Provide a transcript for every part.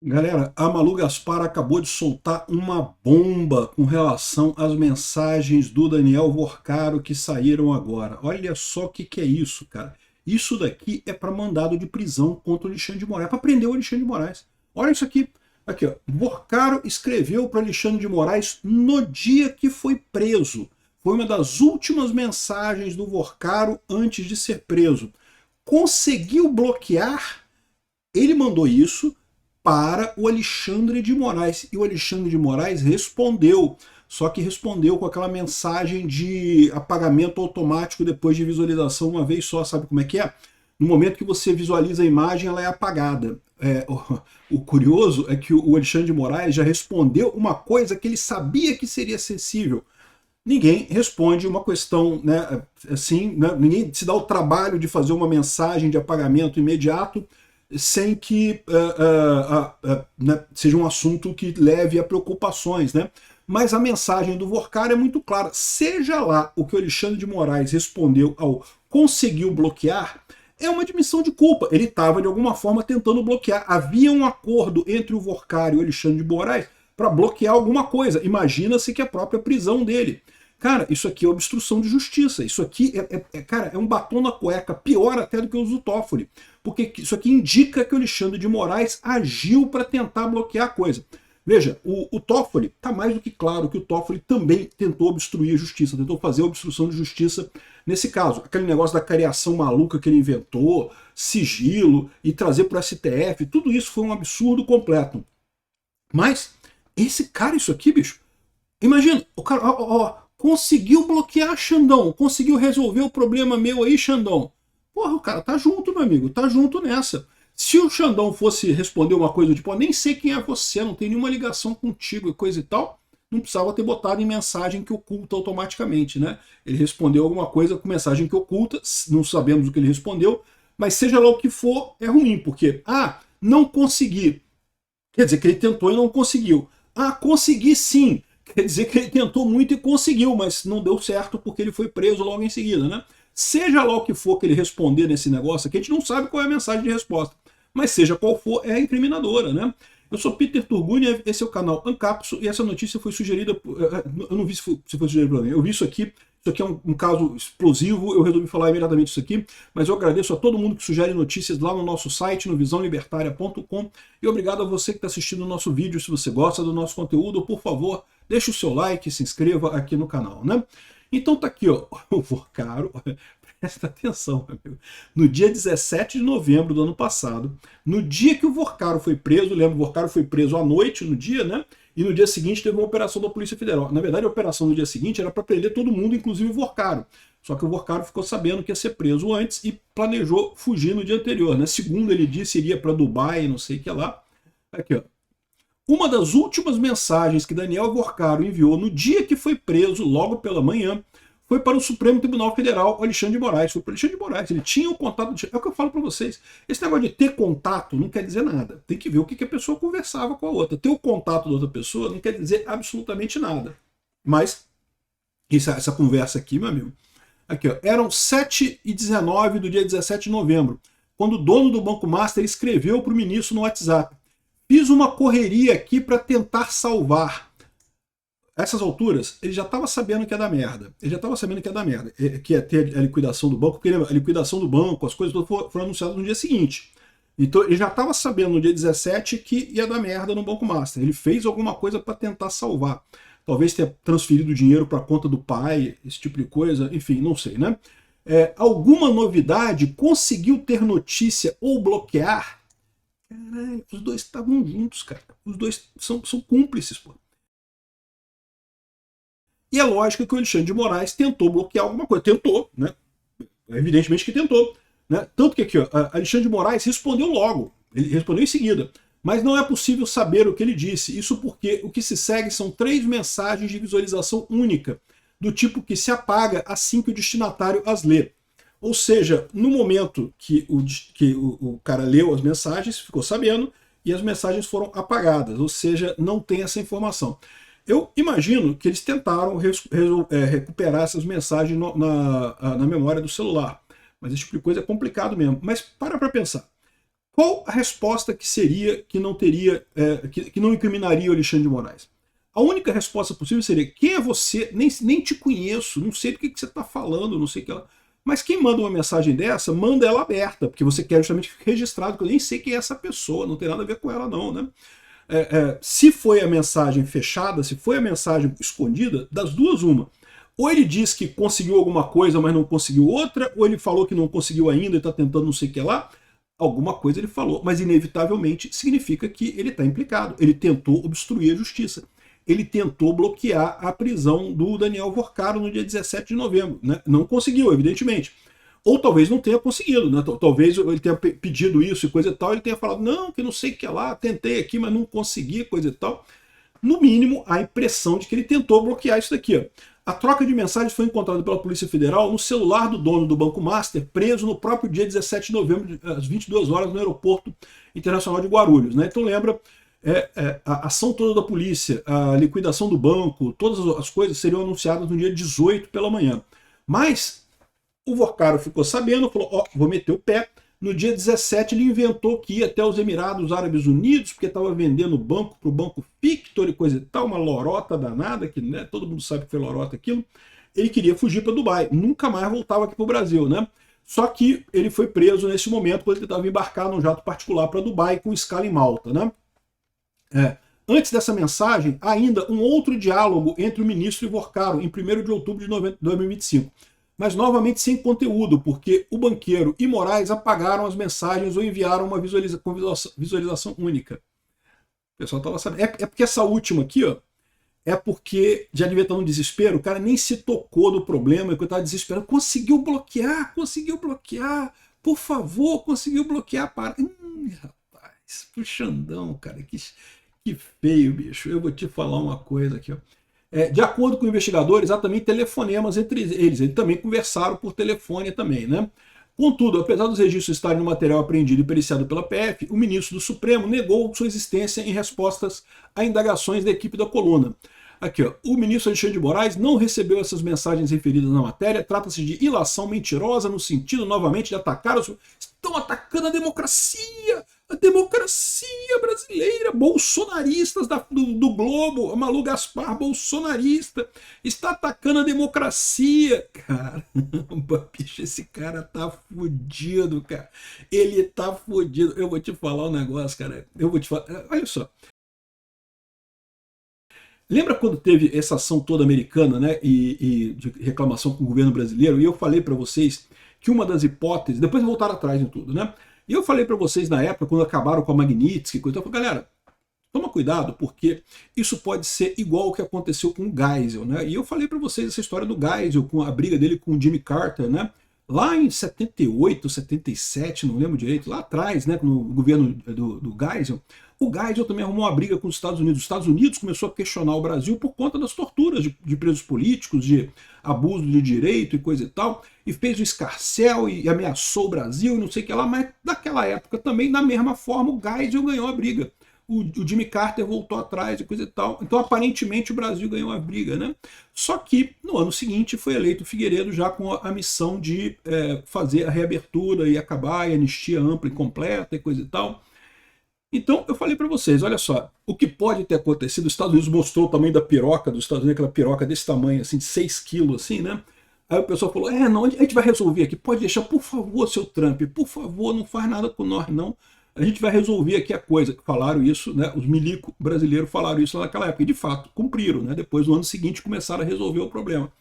Galera, a Malu Gaspar acabou de soltar uma bomba com relação às mensagens do Daniel Vorcaro que saíram agora. Olha só o que é isso, cara. Isso daqui é para mandado de prisão contra o Alexandre de Moraes, para prender o Alexandre de Moraes. Olha isso aqui. Aqui, ó. Vorcaro escreveu para Alexandre de Moraes no dia que foi preso. Foi uma das últimas mensagens do Vorcaro antes de ser preso. Conseguiu bloquear? Ele mandou isso para o Alexandre de Moraes. E o Alexandre de Moraes respondeu, só que respondeu com aquela mensagem de apagamento automático depois de visualização uma vez só. Sabe como é que é? No momento que você visualiza a imagem, ela é apagada. O curioso é que o Alexandre de Moraes já respondeu uma coisa que ele sabia que seria acessível. Ninguém responde uma questão, né, assim, né, ninguém se dá o trabalho de fazer uma mensagem de apagamento imediato sem que né, seja um assunto que leve a preocupações, né? Mas a mensagem do Vorcaro é muito clara. Seja lá o que o Alexandre de Moraes respondeu ao conseguiu bloquear, é uma admissão de culpa. Ele estava, de alguma forma, tentando bloquear. Havia um acordo entre o Vorcaro e o Alexandre de Moraes para bloquear alguma coisa. Imagina-se que a própria prisão dele. Cara, isso aqui é obstrução de justiça. Isso aqui cara, é um batom na cueca, pior até do que o uso do Toffoli. Porque isso aqui indica que o Alexandre de Moraes agiu para tentar bloquear a coisa. Veja, o Toffoli, está mais do que claro que o Toffoli também tentou obstruir a justiça, tentou fazer a obstrução de justiça nesse caso. Aquele negócio da cariação maluca que ele inventou, sigilo e trazer para o STF, tudo isso foi um absurdo completo. Mas, esse cara, isso aqui, bicho, imagina, o cara, conseguiu bloquear Xandão, conseguiu resolver o problema meu aí, Xandão. Porra, o cara tá junto, meu amigo, tá junto nessa. Se o Xandão fosse responder uma coisa do tipo, nem sei quem é você, não tem nenhuma ligação contigo e coisa e tal, não precisava ter botado em mensagem que oculta automaticamente, né? Ele respondeu alguma coisa com mensagem que oculta, não sabemos o que ele respondeu, mas seja lá o que for, é ruim, porque, não consegui. Quer dizer que ele tentou e não conseguiu. Consegui sim. Quer dizer que ele tentou muito e conseguiu, mas não deu certo porque ele foi preso logo em seguida, né? Seja lá o que for que ele responder nesse negócio aqui, a gente não sabe qual é a mensagem de resposta. Mas seja qual for, é incriminadora, né? Eu sou Peter Turguni, esse é o canal Ancapso, e essa notícia foi sugerida, eu não vi se foi sugerido por mim, eu vi isso aqui é um caso explosivo, eu resolvi falar imediatamente isso aqui, mas eu agradeço a todo mundo que sugere notícias lá no nosso site, no visãolibertaria.com, e obrigado a você que está assistindo o nosso vídeo. Se você gosta do nosso conteúdo, por favor, deixe o seu like, se inscreva aqui no canal, né? Então tá aqui, ó, o Vorcaro, presta atenção, meu amigo. No dia 17 de novembro do ano passado, no dia que o Vorcaro foi preso, lembra, o Vorcaro foi preso à noite no dia, né? E no dia seguinte teve uma operação da Polícia Federal. Na verdade, a operação do dia seguinte era para prender todo mundo, inclusive o Vorcaro. Só que o Vorcaro ficou sabendo que ia ser preso antes e planejou fugir no dia anterior, né? Segundo ele disse, iria para Dubai, não sei o que lá. Aqui, ó. Uma das últimas mensagens que Daniel Vorcaro enviou no dia que foi preso, logo pela manhã, foi para o Supremo Tribunal Federal, Alexandre de Moraes. Foi para Alexandre de Moraes. Ele tinha o contato. É o que eu falo para vocês. Esse negócio de ter contato não quer dizer nada. Tem que ver o que a pessoa conversava com a outra. Ter o contato da outra pessoa não quer dizer absolutamente nada. Mas, essa conversa aqui, meu amigo. Aqui, ó, eram 7h19 do dia 17 de novembro, quando o dono do Banco Master escreveu para o ministro no WhatsApp: fiz uma correria aqui para tentar salvar. A essas alturas, ele já estava sabendo que ia dar merda. Ele já estava sabendo que ia dar merda. Que ia ter a liquidação do banco, porque a liquidação do banco, as coisas todas foram anunciadas no dia seguinte. Então ele já estava sabendo no dia 17 que ia dar merda no Banco Master. Ele fez alguma coisa para tentar salvar. Talvez tenha transferido dinheiro para a conta do pai, esse tipo de coisa, enfim, não sei, né? Alguma novidade? Conseguiu ter notícia ou bloquear? Caralho, os dois estavam juntos, cara. Os dois são cúmplices, pô. E é lógico que o Alexandre de Moraes tentou bloquear alguma coisa. Tentou, né? Evidentemente que tentou. Né? Tanto que aqui, ó, Alexandre de Moraes respondeu logo. Ele respondeu em seguida. Mas não é possível saber o que ele disse. Isso porque o que se segue são 3 mensagens de visualização única, do tipo que se apaga assim que o destinatário as lê. Ou seja, no momento que o cara leu as mensagens, ficou sabendo, e as mensagens foram apagadas. Ou seja, não tem essa informação. Eu imagino que eles tentaram recuperar essas mensagens na memória do celular. Mas esse tipo de coisa é complicado mesmo. Mas para pensar. Qual a resposta que seria que não teria, que não incriminaria o Alexandre de Moraes? A única resposta possível seria: quem é você? Nem te conheço, não sei do que você está falando, não sei o que ela. Mas quem manda uma mensagem dessa, manda ela aberta, porque você quer justamente ficar registrado, que eu nem sei quem é essa pessoa, não tem nada a ver com ela não, né? Se foi a mensagem fechada, se foi a mensagem escondida, das duas uma. Ou ele diz que conseguiu alguma coisa, mas não conseguiu outra, ou ele falou que não conseguiu ainda e está tentando não sei o que lá. Alguma coisa ele falou, mas inevitavelmente significa que ele está implicado. Ele tentou obstruir a justiça. Ele tentou bloquear a prisão do Daniel Vorcaro no dia 17 de novembro. Né? Não conseguiu, evidentemente. Ou talvez não tenha conseguido, né? Talvez ele tenha pedido isso e coisa e tal, ele tenha falado, não, que não sei o que lá, tentei aqui, mas não consegui, coisa e tal. No mínimo, a impressão de que ele tentou bloquear isso daqui. Ó. A troca de mensagens foi encontrada pela Polícia Federal no celular do dono do Banco Master, preso no próprio dia 17 de novembro, às 22 horas, no Aeroporto Internacional de Guarulhos. Né? Então lembra, a ação toda da polícia, a liquidação do banco, todas as coisas seriam anunciadas no dia 18 pela manhã. Mas o Vorcaro ficou sabendo, falou, ó, vou meter o pé. No dia 17 ele inventou que ia até os Emirados Árabes Unidos, porque estava vendendo o banco para o Banco Pictor e coisa e tal, uma lorota danada, que né, todo mundo sabe que foi lorota aquilo. Ele queria fugir para Dubai, nunca mais voltava aqui para o Brasil, né? Só que ele foi preso nesse momento, quando ele estava embarcar num jato particular para Dubai, com escala em Malta, né? Antes dessa mensagem, ainda um outro diálogo entre o ministro e Vorcaro, em 1º de outubro de 2025. Mas novamente sem conteúdo, porque o banqueiro e Moraes apagaram as mensagens ou enviaram uma visualização única. O pessoal estava sabendo. É porque essa última aqui, ó, é porque já devia estar no desespero, o cara nem se tocou do problema, que eu estava desesperado. Conseguiu bloquear, por favor, conseguiu bloquear. Para. Rapaz, puxandão, cara, que feio, bicho. Eu vou te falar uma coisa aqui, ó. De acordo com investigadores, há também telefonemas entre eles. Eles também conversaram por telefone também, né? Contudo, apesar dos registros estarem no material apreendido e periciado pela PF, o ministro do Supremo negou sua existência em respostas a indagações da equipe da coluna. Aqui, ó, o ministro Alexandre de Moraes não recebeu essas mensagens referidas na matéria. Trata-se de ilação mentirosa no sentido, novamente, de atacar os... Estão atacando a democracia brasileira, bolsonaristas do Globo, a Malu Gaspar, bolsonarista, está atacando a democracia. Caramba, bicho, esse cara tá fudido, cara. Ele tá fudido. Eu vou te falar um negócio, cara. Eu vou te falar. Olha só. Lembra quando teve essa ação toda americana, né, e de reclamação com o governo brasileiro? E eu falei para vocês que uma das hipóteses, depois voltaram atrás em tudo, né? E eu falei para vocês na época, quando acabaram com a Magnitsky, eu falei, galera, toma cuidado, porque isso pode ser igual o que aconteceu com o Geisel, né? E eu falei para vocês essa história do Geisel, com a briga dele com o Jimmy Carter, né? Lá em 78, 77, não lembro direito, lá atrás, né, no governo do Geisel, o Geisel também arrumou uma briga com os Estados Unidos. Os Estados Unidos começou a questionar o Brasil por conta das torturas de presos políticos, de abuso de direito e coisa e tal, e fez o escarcéu e ameaçou o Brasil e não sei o que lá, mas naquela época também, da mesma forma, o Geisel ganhou a briga. O Jimmy Carter voltou atrás e coisa e tal. Então, aparentemente, o Brasil ganhou a briga, né? Só que, no ano seguinte, foi eleito Figueiredo já com a missão de fazer a reabertura e acabar, e anistia ampla e completa e coisa e tal. Então, eu falei para vocês, olha só, o que pode ter acontecido, os Estados Unidos mostrou o tamanho da piroca dos Estados Unidos, aquela piroca desse tamanho, assim, de 6 quilos, assim, né? Aí o pessoal falou, não, a gente vai resolver aqui, pode deixar, por favor, seu Trump, por favor, não faz nada com nós, não. A gente vai resolver aqui a coisa. Falaram isso, né? Os milico brasileiros falaram isso naquela época. E de fato, cumpriram, né? Depois, no ano seguinte, começaram a resolver o problema.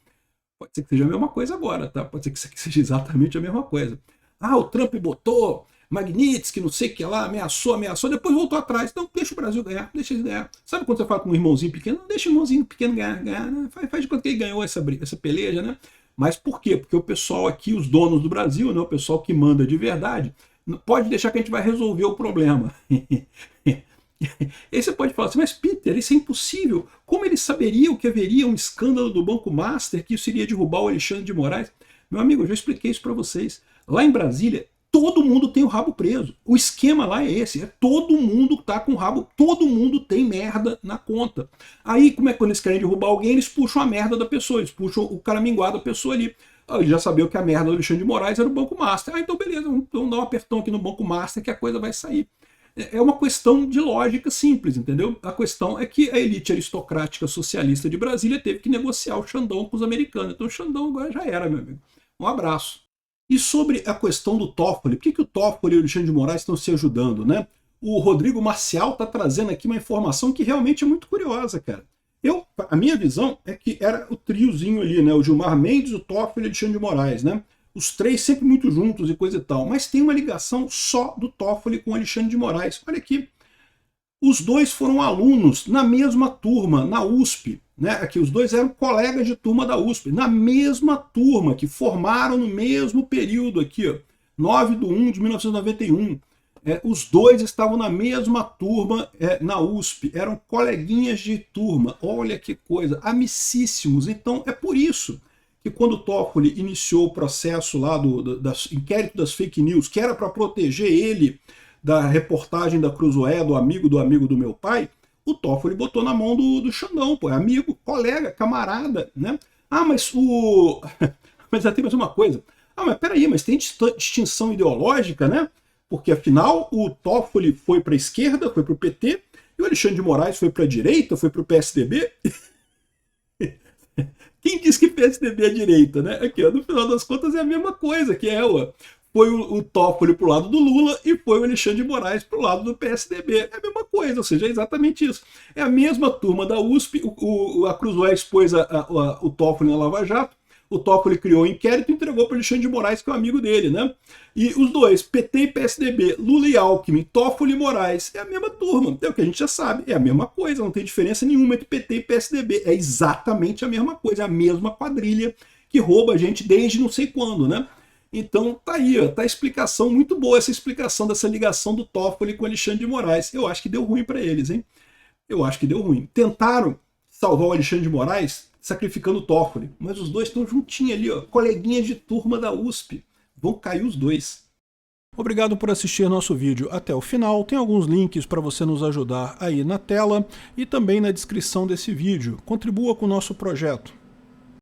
Pode ser que seja a mesma coisa agora, tá? Pode ser que isso aqui seja exatamente a mesma coisa. O Trump botou Magnitsky, não sei o que lá, ameaçou, depois voltou atrás. Então, deixa o Brasil ganhar, deixa ele ganhar. Sabe quando você fala com um irmãozinho pequeno? Não deixa o irmãozinho pequeno ganhar, né? Faz de conta que ele ganhou essa peleja, né? Mas por quê? Porque o pessoal aqui, os donos do Brasil, né? O pessoal que manda de verdade, pode deixar que a gente vai resolver o problema. Aí você pode falar assim, mas Peter, isso é impossível. Como ele saberia que haveria um escândalo do Banco Master, que isso iria derrubar o Alexandre de Moraes? Meu amigo, eu já expliquei isso para vocês. Lá em Brasília, todo mundo tem o rabo preso. O esquema lá é esse, todo mundo tá com o rabo, todo mundo tem merda na conta. Aí, como é que quando eles querem derrubar alguém, eles puxam a merda da pessoa, eles puxam o caraminguá da pessoa ali. Ele já sabia que a merda do Alexandre de Moraes era o Banco Master. Ah, então beleza, vamos dar um apertão aqui no Banco Master que a coisa vai sair. É uma questão de lógica simples, entendeu? A questão é que a elite aristocrática socialista de Brasília teve que negociar o Xandão com os americanos. Então o Xandão agora já era, meu amigo. Um abraço. E sobre a questão do Toffoli, por que o Toffoli e o Alexandre de Moraes estão se ajudando, né? O Rodrigo Marcial está trazendo aqui uma informação que realmente é muito curiosa, cara. A minha visão é que era o triozinho ali, né? O Gilmar Mendes, o Toffoli e o Alexandre de Moraes, né? Os três sempre muito juntos e coisa e tal. Mas tem uma ligação só do Toffoli com o Alexandre de Moraes. Olha aqui. Os dois foram alunos na mesma turma, na USP. Né? Aqui, os dois eram colegas de turma da USP, na mesma turma, que formaram no mesmo período aqui, ó, 9/1 de 1991. Os dois estavam na mesma turma na USP, eram coleguinhas de turma. Olha que coisa, amicíssimos. Então é por isso que quando o Toffoli iniciou o processo lá do inquérito das fake news, que era para proteger ele da reportagem da Cruzoé, do amigo do meu pai, o Toffoli botou na mão do Xandão, pô, é amigo, colega, camarada, né? Ah, mas o... mas tem mais uma coisa. Ah, mas peraí, mas tem distinção ideológica, né? Porque afinal o Toffoli foi para a esquerda, foi para o PT, e o Alexandre de Moraes foi para a direita, foi para o PSDB. Quem diz que PSDB é direita, né? Aqui, ó, no final das contas é a mesma coisa, que foi o Toffoli pro lado do Lula e foi o Alexandre de Moraes pro lado do PSDB. É a mesma coisa, ou seja, é exatamente isso. É a mesma turma da USP, a Cruzoé expôs o Toffoli na Lava Jato, o Toffoli criou o inquérito e entregou para o Alexandre de Moraes, que é um amigo dele, né? E os dois, PT e PSDB, Lula e Alckmin, Toffoli e Moraes, é a mesma turma. É o que a gente já sabe, é a mesma coisa, não tem diferença nenhuma entre PT e PSDB. É exatamente a mesma coisa, é a mesma quadrilha que rouba a gente desde não sei quando, né? Então tá aí, ó, tá a explicação, muito boa essa explicação dessa ligação do Toffoli com o Alexandre de Moraes. Eu acho que deu ruim para eles, hein? Eu acho que deu ruim. Tentaram salvar o Alexandre de Moraes sacrificando o Toffoli, mas os dois estão juntinhos ali, ó, coleguinhas de turma da USP. Vão cair os dois. Obrigado por assistir nosso vídeo até o final. Tem alguns links para você nos ajudar aí na tela e também na descrição desse vídeo. Contribua com o nosso projeto.